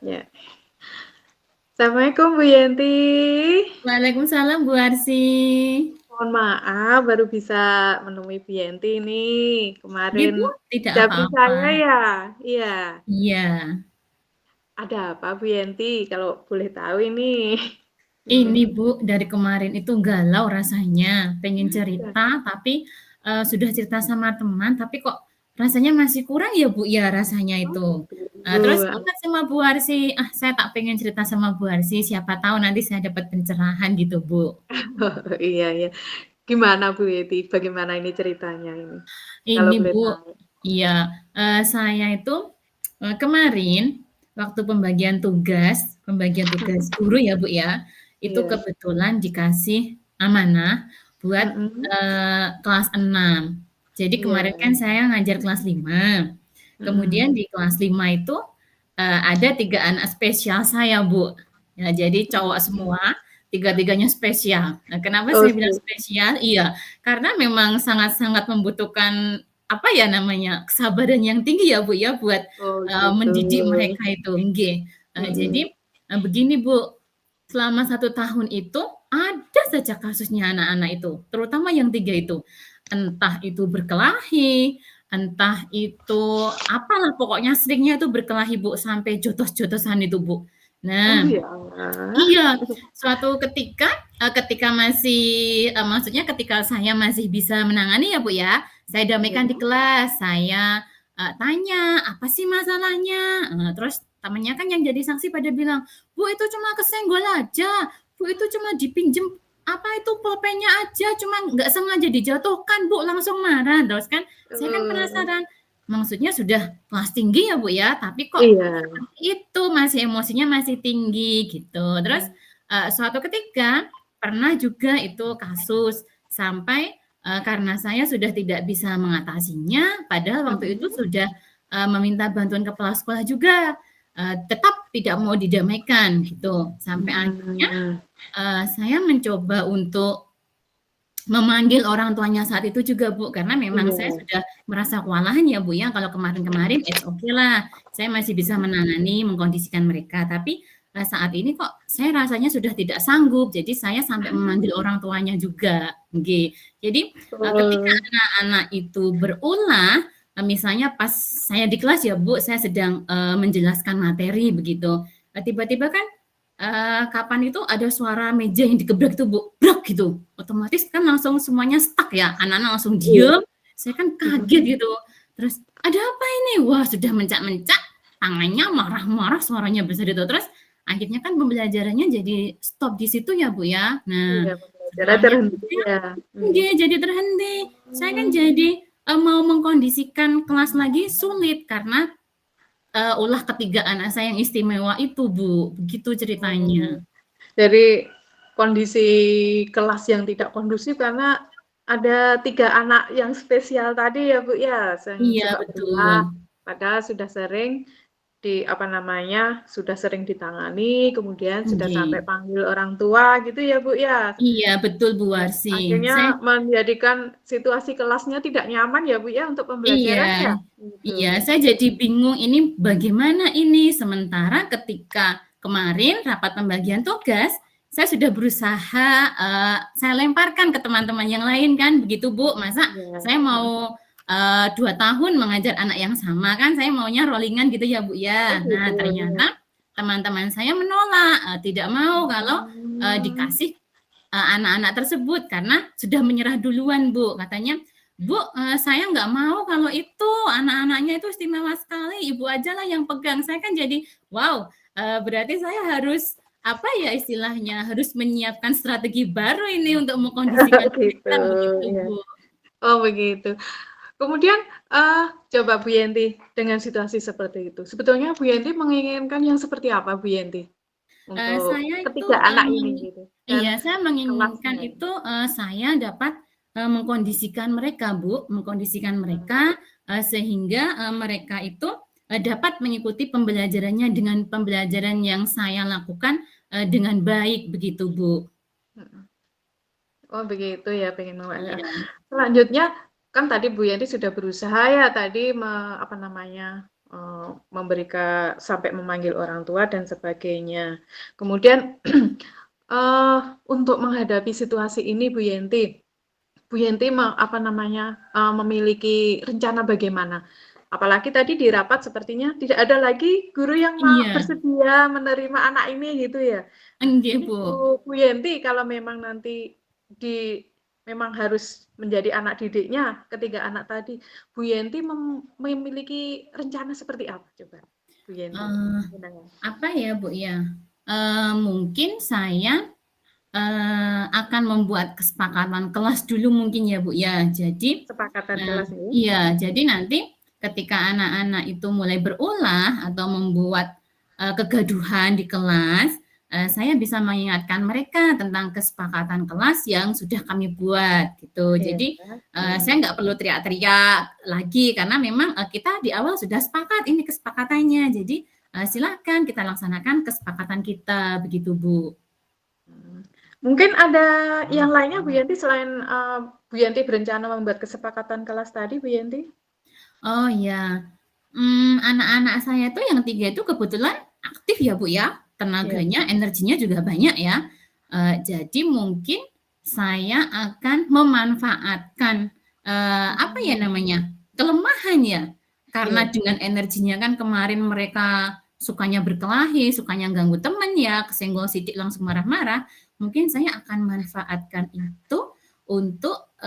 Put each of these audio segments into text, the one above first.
Ya. Assalamualaikum Bu Yenti. Waalaikumsalam Bu Arsy. Mohon maaf baru bisa menemui Bu Yenti nih. Iya Kemarin Bu, tidak japri apa-apa. saya ya. Iya. Iya, Ada apa Bu Yenti kalau boleh tahu ini? ini Bu dari kemarin itu galau rasanya, pengen cerita tapi sudah cerita sama teman tapi kok rasanya masih kurang ya Bu ya rasanya Oh itu. gitu. Terus ingat sama Bu Arsy, saya tak pengen cerita sama Bu Arsy, siapa tahu nanti saya dapat pencerahan gitu Bu. Iya iya. Gimana Bu Yenti? Bagaimana ini ceritanya ini? Kalau Ini boleh Bu, tahu. iya, saya itu, kemarin waktu pembagian tugas guru ya Bu ya, itu Iya. kebetulan dikasih amanah buat, Mm-mm. kelas 6. Jadi kemarin Iya. kan saya ngajar kelas 5, kemudian Mm-mm. di kelas 5 itu, ada 3 anak spesial saya Bu. Ya jadi cowok semua, tiga-tiganya spesial. Nah kenapa Oh, saya bilang spesial? Iya, karena memang sangat-sangat membutuhkan, apa ya namanya, kesabaran yang tinggi ya, Bu, ya, buat, oh gitu. mendidik mereka itu, nggih. Jadi, Mm-mm. begini, Bu, selama 1 tahun itu ada saja kasusnya anak-anak itu, terutama yang 3 itu. Entah itu berkelahi, entah itu apalah pokoknya seringnya itu berkelahi, Bu, sampai jotos-jotosan itu, Bu. Oh Nah, ya Allah. iya, suatu ketika, ketika masih maksudnya ketika saya masih bisa menangani ya, Bu, ya, saya damaikan di Iya. kelas, saya, tanya, "Apa sih masalahnya?" Terus temennya kan yang jadi saksi pada bilang, "Bu, itu cuma kesenggol aja, Bu, itu cuma dipinjem, apa itu, pulpennya aja, cuma nggak sengaja dijatuhkan, Bu, langsung marah." Terus kan saya kan Oh, penasaran, maksudnya sudah kelas tinggi ya, Bu, ya, tapi kok iya. seperti itu, masih emosinya masih tinggi gitu. Terus, suatu ketika pernah juga itu kasus sampai, karena saya sudah tidak bisa mengatasinya, padahal waktu itu Mhm. sudah, meminta bantuan kepala sekolah juga, tetap tidak mau didamaikan gitu. Sampai akhirnya, Mmm, saya mencoba untuk memanggil orang tuanya saat itu juga, Bu, karena memang saya iya. sudah merasa kewalahan ya, Bu, ya, kalau kemarin-kemarin it's okay lah, saya masih bisa menangani, mengkondisikan mereka. Tapi, saat ini kok saya rasanya sudah tidak sanggup, jadi saya sampai memanggil orang tuanya juga, nggih. Jadi, ketika Oh, anak-anak itu berulah, misalnya pas saya di kelas ya, Bu, saya sedang, menjelaskan materi begitu, tiba-tiba kan kapan itu ada suara meja yang digebrak itu, Bu, brak gitu. Otomatis kan langsung semuanya stuck ya, anak-anak langsung iya. diem, saya kan kaget Mhm. gitu. Terus, "Ada apa ini?" Wah, sudah mencak-mencak, tangannya marah-marah, suaranya besar itu. Terus akhirnya kan pembelajarannya jadi stop di situ ya, Bu, ya. Nah, Iya, pembelajaran setelahnya terhenti kemudian ya? nggih, jadi terhenti. Saya kan Mmm, jadi, mau mengkondisikan kelas lagi sulit karena, ulah ketiga anak saya yang istimewa itu, Bu, begitu oh. ceritanya. Jadi kondisi kelas yang tidak kondusif karena ada 3 anak yang spesial tadi ya, Bu, ya? Yang Iya, suka betul. berulah, padahal sudah sering apa namanya, sudah sering ditangani, kemudian sudah sampai Nggih. panggil orang tua gitu ya, Bu, ya? Iya, betul, Bu Ya, Warsih. akhirnya Saya menjadikan situasi kelasnya tidak nyaman ya, Bu, ya, untuk iya, pembelajaran ya? Gitu. iya, saya jadi bingung ini bagaimana ini, sementara ketika kemarin rapat pembagian tugas, saya sudah berusaha, saya lemparkan ke teman-teman yang lain kan begitu, Bu. Masa Iya, saya mau, 2 tahun mengajar anak yang sama kan, saya maunya rolling-an gitu ya, Bu, oh ya. gitu, Nah, iya. ternyata teman-teman saya menolak, tidak mau kalau, Mmm, dikasih anak-anak tersebut karena sudah menyerah duluan, Bu. Katanya, "Bu, saya nggak mau kalau itu, anak-anaknya itu istimewa sekali, Ibu ajalah yang pegang." Saya kan jadi, wow, berarti saya harus, apa ya istilahnya, harus menyiapkan strategi baru ini untuk mengkondisikan gitu, mereka, begitu, iya. Bu. Oh begitu. Kemudian, coba Bu Yenti, dengan situasi seperti itu, sebetulnya Bu Yenti menginginkan yang seperti apa Bu Yenti? Untuk Saya itu, ketiga anak ini gitu, iya, dan saya menginginkan kelasnya ini? itu, saya dapat, mengkondisikan mereka, Bu, mengkondisikan Mmm, mereka, sehingga, mereka itu, dapat mengikuti pembelajarannya dengan pembelajaran yang saya lakukan, dengan baik, begitu, Bu. mhm. Oh begitu ya, pengen Iya, selanjutnya, kan tadi Bu Yenti sudah berusaha ya tadi apa namanya, sampai memanggil orang tua dan sebagainya. Kemudian untuk menghadapi situasi ini Bu Yenti memiliki rencana bagaimana? Apalagi tadi di rapat sepertinya tidak ada lagi guru yang Iya, bersedia menerima anak ini gitu ya. nggih, Ini Bu. Bu Yenti kalau memang nanti memang harus menjadi anak didiknya ketiga anak tadi, Bu Yenti memiliki rencana seperti apa coba, Bu Yenti? Apa ya, Bu, ya? Mungkin saya akan membuat kesepakatan kelas dulu mungkin ya Bu ya. Jadi Kesepakatan kelas ini? iya, jadi nanti ketika anak-anak itu mulai berulah atau membuat kegaduhan di kelas, saya bisa mengingatkan mereka tentang kesepakatan kelas yang sudah kami buat gitu. Jadi saya nggak perlu teriak-teriak lagi karena memang kita di awal sudah sepakat ini kesepakatannya. Jadi silakan kita laksanakan kesepakatan kita begitu Bu. Mungkin ada yang lainnya Bu Yanti selain Bu Yanti berencana membuat kesepakatan kelas tadi Bu Yanti? Oh ya, anak-anak saya tuh yang 3 itu kebetulan aktif ya Bu ya, tenaganya, energinya juga banyak ya. Jadi mungkin saya akan memanfaatkan apa ya namanya, kelemahan ya. Karena dengan energinya kan kemarin mereka sukanya berkelahi, sukanya ganggu teman ya, kesenggol sidik langsung marah-marah. Mungkin saya akan manfaatkan itu untuk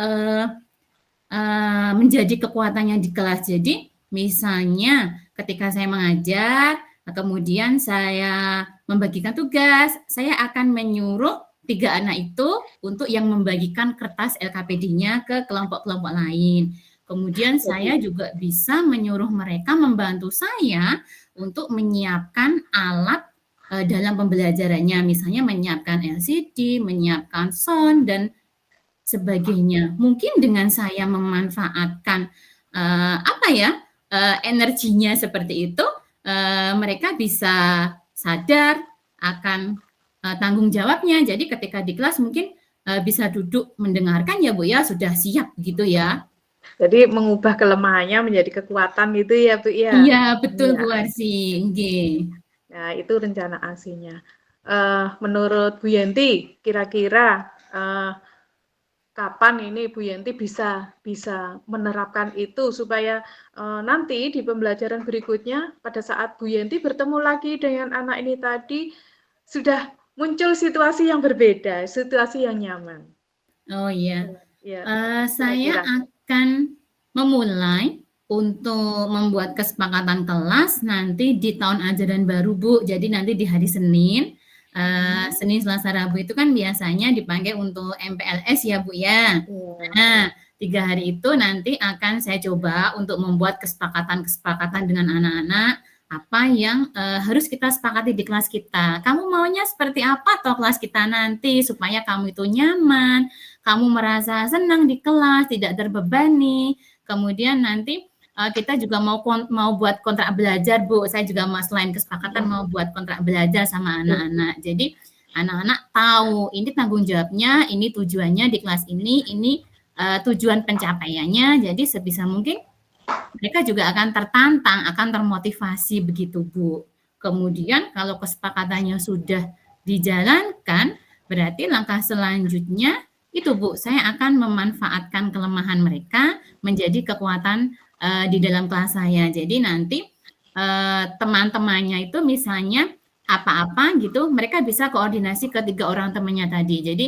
menjadi kekuatannya di kelas. Jadi misalnya ketika saya mengajar, kemudian saya membagikan tugas, saya akan menyuruh 3 anak itu untuk yang membagikan kertas LKPD-nya ke kelompok-kelompok lain. Kemudian saya juga bisa menyuruh mereka membantu saya untuk menyiapkan alat dalam pembelajarannya, misalnya menyiapkan LCD, menyiapkan sound, dan sebagainya. Mungkin dengan saya memanfaatkan energinya seperti itu, mereka bisa sadar akan tanggung jawabnya. Jadi ketika di kelas mungkin bisa duduk mendengarkan ya Bu ya, sudah siap gitu ya. Jadi mengubah kelemahannya menjadi kekuatan gitu ya Bu ya? Iya betul Bu Arsi. Nah itu rencana aksinya. Menurut Bu Yanti, kira-kira kapan ini Bu Yanti bisa menerapkan itu supaya nanti di pembelajaran berikutnya pada saat Bu Yanti bertemu lagi dengan anak ini tadi sudah muncul situasi yang berbeda, situasi yang nyaman. Oh iya, saya akan memulai untuk membuat kesepakatan kelas nanti di tahun ajaran baru Bu. Jadi nanti di hari Senin, Senin, Selasa, Rabu itu kan biasanya dipakai untuk MPLS ya Bu ya. Nah, 3 hari itu nanti akan saya coba untuk membuat kesepakatan-kesepakatan dengan anak-anak apa yang harus kita sepakati di kelas kita. Kamu maunya seperti apa toh kelas kita nanti supaya kamu itu nyaman, kamu merasa senang di kelas, tidak terbebani. Kemudian nanti kita juga mau buat kontrak belajar Bu. Saya juga selain kesepakatan mau buat kontrak belajar sama anak-anak. Jadi anak-anak tahu ini tanggung jawabnya, ini tujuannya di kelas ini tujuan pencapaiannya. Jadi sebisa mungkin mereka juga akan tertantang, akan termotivasi begitu Bu. Kemudian kalau kesepakatannya sudah dijalankan, berarti langkah selanjutnya itu Bu, saya akan memanfaatkan kelemahan mereka menjadi kekuatan di dalam kelas saya. Jadi nanti teman-temannya itu misalnya apa-apa gitu, mereka bisa koordinasi ke 3 orang temannya tadi. Jadi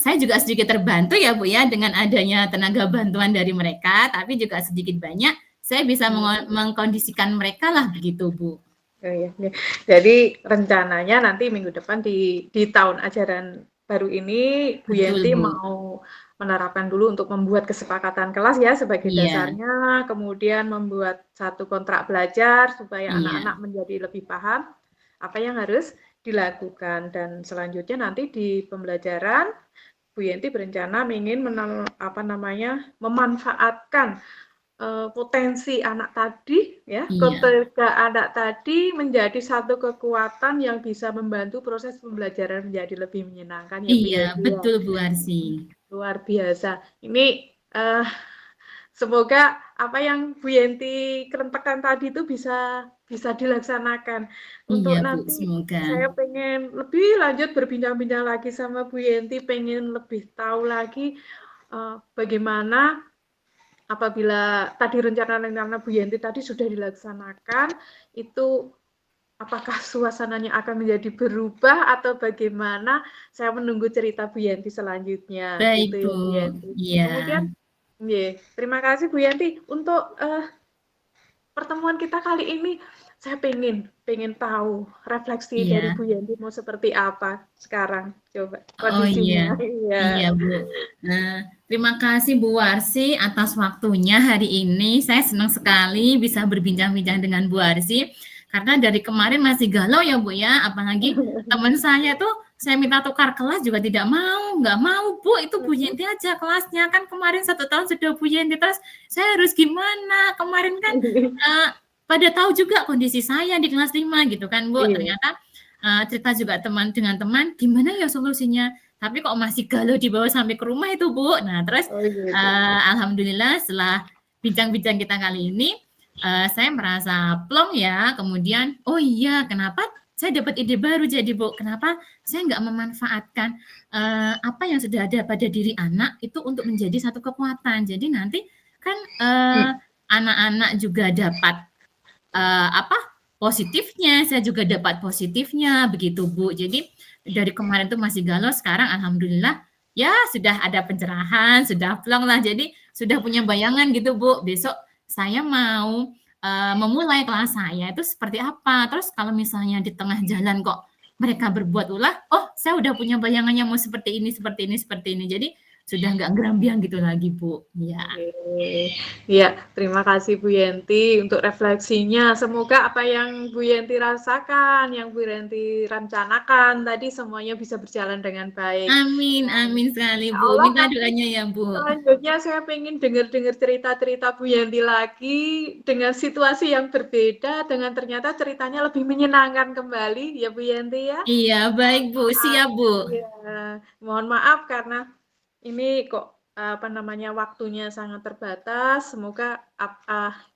saya juga sedikit terbantu ya Bu ya dengan adanya tenaga bantuan dari mereka, tapi juga sedikit banyak saya bisa mengkondisikan mereka lah begitu Bu. Jadi rencananya nanti minggu depan di tahun ajaran baru ini Bu Yanti mau menerapkan dulu untuk membuat kesepakatan kelas ya sebagai dasarnya, kemudian membuat satu kontrak belajar supaya anak-anak menjadi lebih paham apa yang harus dilakukan, dan selanjutnya nanti di pembelajaran Bu Yanti berencana ingin memanfaatkan potensi anak tadi ya, ketiga anak tadi menjadi satu kekuatan yang bisa membantu proses pembelajaran menjadi lebih menyenangkan ya Bu. Iya, betul Bu Arsi. Luar biasa. Ini semoga apa yang Bu Yenti kerentekan tadi itu bisa dilaksanakan. Iya, Untuk Bu, nanti semoga. saya pengen lebih lanjut berbincang-bincang lagi sama Bu Yenti, pengen lebih tahu lagi bagaimana apabila tadi rencana-rencana Bu Yenti tadi sudah dilaksanakan, itu apakah suasananya akan menjadi berubah atau bagaimana? Saya menunggu cerita Bu Yanti selanjutnya, Baik, gitu Bu. ya Bu Yanti. Iya. Kemudian, terima kasih Bu Yanti untuk pertemuan kita kali ini. Saya pengen tahu refleksi dari Iya. Bu Yanti mau seperti apa sekarang. Coba Oh iya, kondisinya. iya Iya. Bu. Terima kasih Bu Warsi atas waktunya hari ini. Saya senang sekali bisa berbincang-bincang dengan Bu Warsi karena dari kemarin masih galau ya Bu ya. Apalagi teman saya tuh saya minta tukar kelas juga tidak mau, nggak mau Bu. Itu Bu Yenti aja kelasnya kan kemarin 1 tahun sudah Bu Yenti terus saya harus gimana? Kemarin kan pada tahu juga kondisi saya di kelas 5 gitu kan Bu. Iya. Ternyata cerita juga dengan teman, gimana ya solusinya? Tapi kok masih galau dibawa sampai ke rumah itu Bu. Nah terus Oh gitu. alhamdulillah setelah bincang-bincang kita kali ini, saya merasa plong ya. Kemudian, oh iya, kenapa saya dapat ide baru jadi Bu? Kenapa saya nggak memanfaatkan apa yang sudah ada pada diri anak itu untuk menjadi satu kekuatan? Jadi nanti kan anak-anak juga dapat positifnya, saya juga dapat positifnya begitu Bu. Jadi dari kemarin tuh masih galau, sekarang alhamdulillah ya sudah ada pencerahan, sudah plong lah. Jadi sudah punya bayangan gitu Bu. Besok saya mau memulai kelas saya itu seperti apa. Terus kalau misalnya di tengah jalan kok mereka berbuat ulah, oh saya udah punya bayangannya mau seperti ini, seperti ini, seperti ini. Jadi sudah nggak gerambiang gitu lagi Bu. Ya. Ya, terima kasih Bu Yenti untuk refleksinya. Semoga apa yang Bu Yenti rasakan, yang Bu Yenti rencanakan tadi semuanya bisa berjalan dengan baik. Amin, amin sekali Ya Bu. Allah, Minta nanti doanya ya Bu. selanjutnya saya pengen dengar-dengar cerita-cerita Bu Yanti lagi dengan situasi yang berbeda, dengan ternyata ceritanya lebih menyenangkan kembali ya Bu Yanti ya. Iya, baik Bu. Siap Bu. Ya, mohon maaf karena ini kok apa namanya waktunya sangat terbatas. Semoga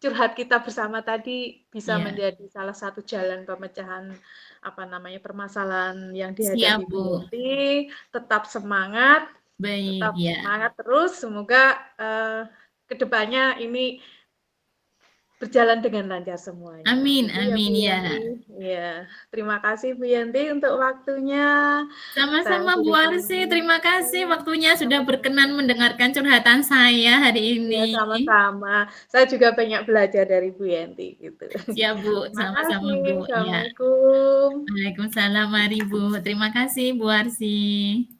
curhat kita bersama tadi bisa Iya, menjadi salah satu jalan pemecahan apa namanya permasalahan yang siap dihadapi Bu Bu. Yanti. Tetap semangat. Baik, Tetap ya. semangat terus, semoga kedepannya ini berjalan dengan lancar semuanya. Amin, Gitu ya Bu amin ya. Yanti. Ya, terima kasih Bu Yanti untuk waktunya. Saya Sama-sama Bu akhiri Arsi, dulu. terima kasih waktunya sudah berkenan mendengarkan curhatan saya hari Ya, ini. sama-sama. Saya juga banyak belajar dari Bu Yanti gitu. Siap Bu, Terima sama-sama kasih. Bu. Iya. Assalamualaikum. Waalaikumsalam, mari Bu. Terima kasih Bu Arsi.